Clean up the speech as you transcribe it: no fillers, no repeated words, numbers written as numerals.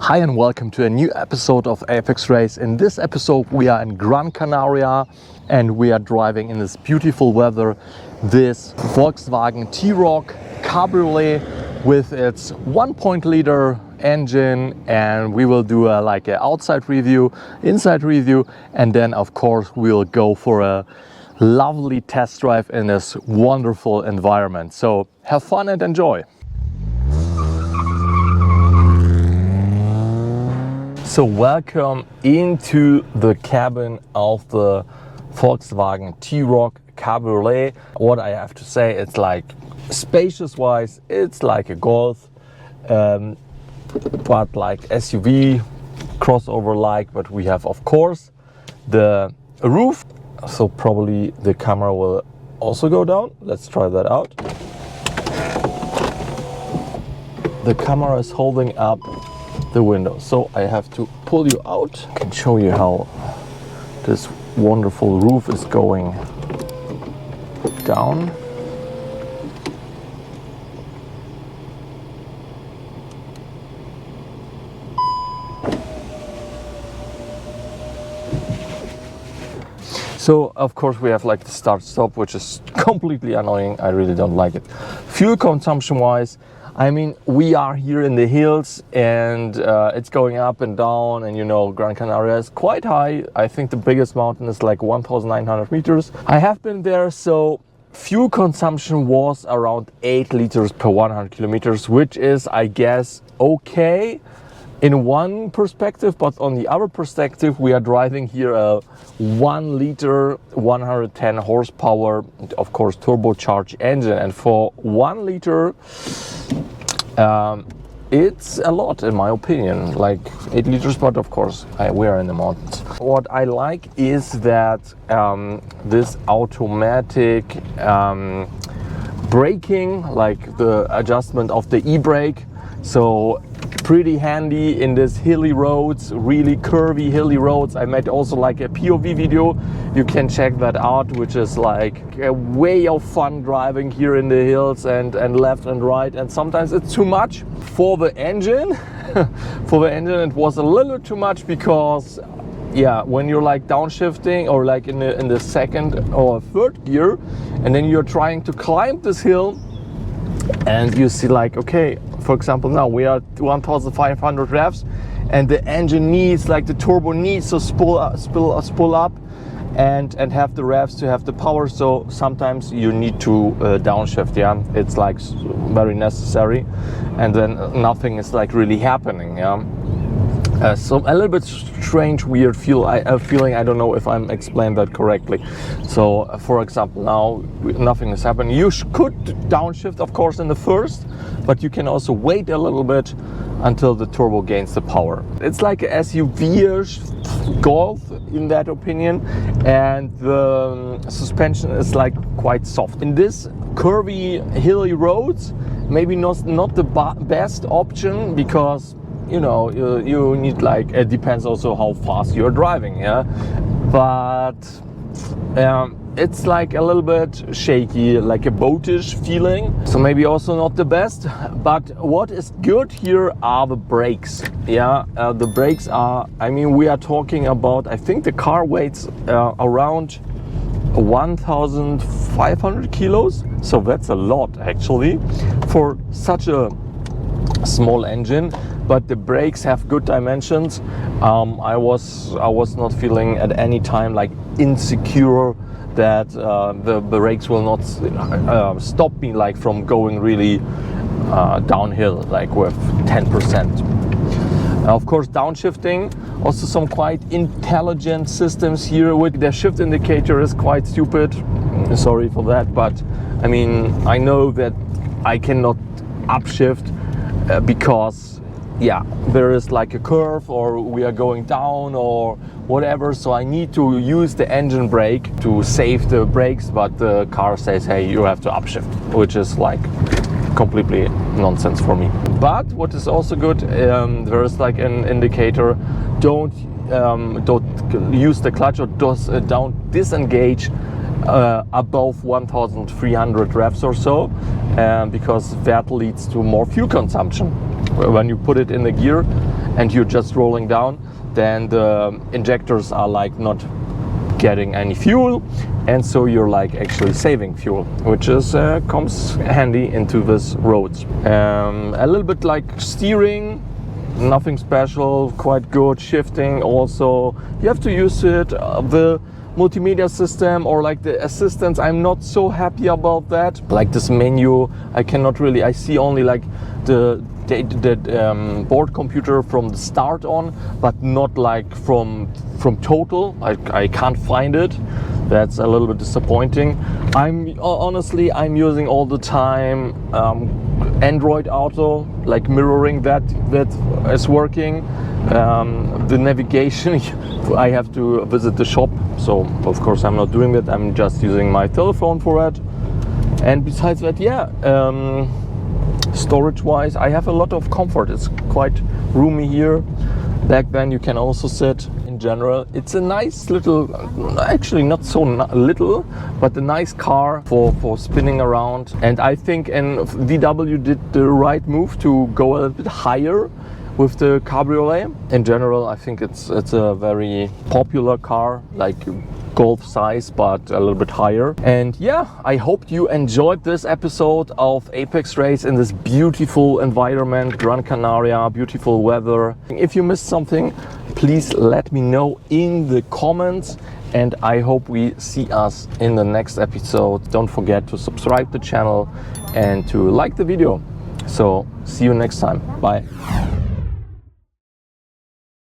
Hi and welcome to a new episode of Apex Race. In this episode we are in Gran Canaria and we are driving in this beautiful weather this Volkswagen T-Roc Cabriolet with its 1.0 engine, and we will do like an outside review, inside review, and then of course we'll go for a lovely test drive in this wonderful environment. So have fun and enjoy. So welcome into the cabin of the Volkswagen T-Roc Cabriolet. What I have to say, it's like spacious wise, it's like a Golf, but like SUV crossover like. But we have of course the roof, so probably the camera will also go down. Let's try that out. The camera is holding up the window, so I have to pull you out. I can show you how this wonderful roof is going down. So of course we have like the start stop, which is completely annoying. I really don't like it. Fuel consumption wise, I mean, we are here in the hills and it's going up and down, and you know, Gran Canaria is quite high. I think the biggest mountain is like 1,900 meters. I have been there, so fuel consumption was around 8 liters per 100 kilometers, which is, I guess, okay in one perspective, but on the other perspective, we are driving here a 1 liter, 110 horsepower, of course, turbocharged engine, and for 1 liter, it's a lot in my opinion, like 8 liters, but of course we are in the mountains. What I like is that this automatic braking, like the adjustment of the e-brake, so pretty handy in this hilly roads, really curvy hilly roads. I made also like a POV video, you can check that out, which is like a way of fun driving here in the hills and left and right, and sometimes it's too much for the engine. For the engine it was a little too much, because yeah, when you're like downshifting or like in the second or third gear, and then you're trying to climb this hill and you see like, okay, for example, now we are 1,500 revs and the engine needs, like the turbo needs to spool up and have the revs to have the power. So sometimes you need to downshift, yeah, it's like very necessary, and then nothing is like really happening, yeah. So a little bit strange, weird feeling. I don't know if I'm explained that correctly. So for example, now nothing is happening. You could downshift of course in the first, but you can also wait a little bit until the turbo gains the power. It's like a SUV-ish Golf in that opinion, and the suspension is like quite soft. In this curvy hilly roads, maybe not the best option, because you know, you need like, it depends also how fast you're driving, yeah, but it's like a little bit shaky, like a boatish feeling, so maybe also not the best. But what is good here are the brakes, yeah. The brakes are, I mean, we are talking about, I think the car weighs around 1,500 kilos, so that's a lot actually for such a small engine. But the brakes have good dimensions. I was not feeling at any time like insecure that the brakes will not stop me like from going really downhill, like with 10%. Of course, downshifting, also some quite intelligent systems here. With the shift indicator is quite stupid, sorry for that, but I mean, I know that I cannot upshift because yeah, there is like a curve or we are going down or whatever, so I need to use the engine brake to save the brakes, but the car says, hey, you have to upshift, which is like completely nonsense for me. But what is also good, there is like an indicator, don't use the clutch or don't disengage above 1,300 revs or so, because that leads to more fuel consumption. When you put it in the gear and you're just rolling down, then the injectors are like not getting any fuel, and so you're like actually saving fuel, which is comes handy into this roads. A little bit like steering, nothing special, quite good. Shifting also, you have to use it. The multimedia system or like the assistants, I'm not so happy about that. Like this menu, I cannot really, I see only like the board computer from the start on, but not like from total. I can't find it. That's a little bit disappointing. I'm using all the time Android Auto, like mirroring that is working. The navigation, I have to visit the shop, so of course I'm not doing that. I'm just using my telephone for it. And besides that, yeah, storage wise, I have a lot of comfort. It's quite roomy here. Back then you can also sit. In general, it's a nice little, actually not so little, but a nice car for spinning around. And I think VW did the right move to go a little bit higher with the cabriolet. In general, I think it's a very popular car, like Golf size, but a little bit higher. And yeah, I hope you enjoyed this episode of Apex Race in this beautiful environment, Gran Canaria, beautiful weather. If you missed something, please let me know in the comments, and I hope we see us in the next episode. Don't forget to subscribe to the channel and to like the video. So see you next time. Bye.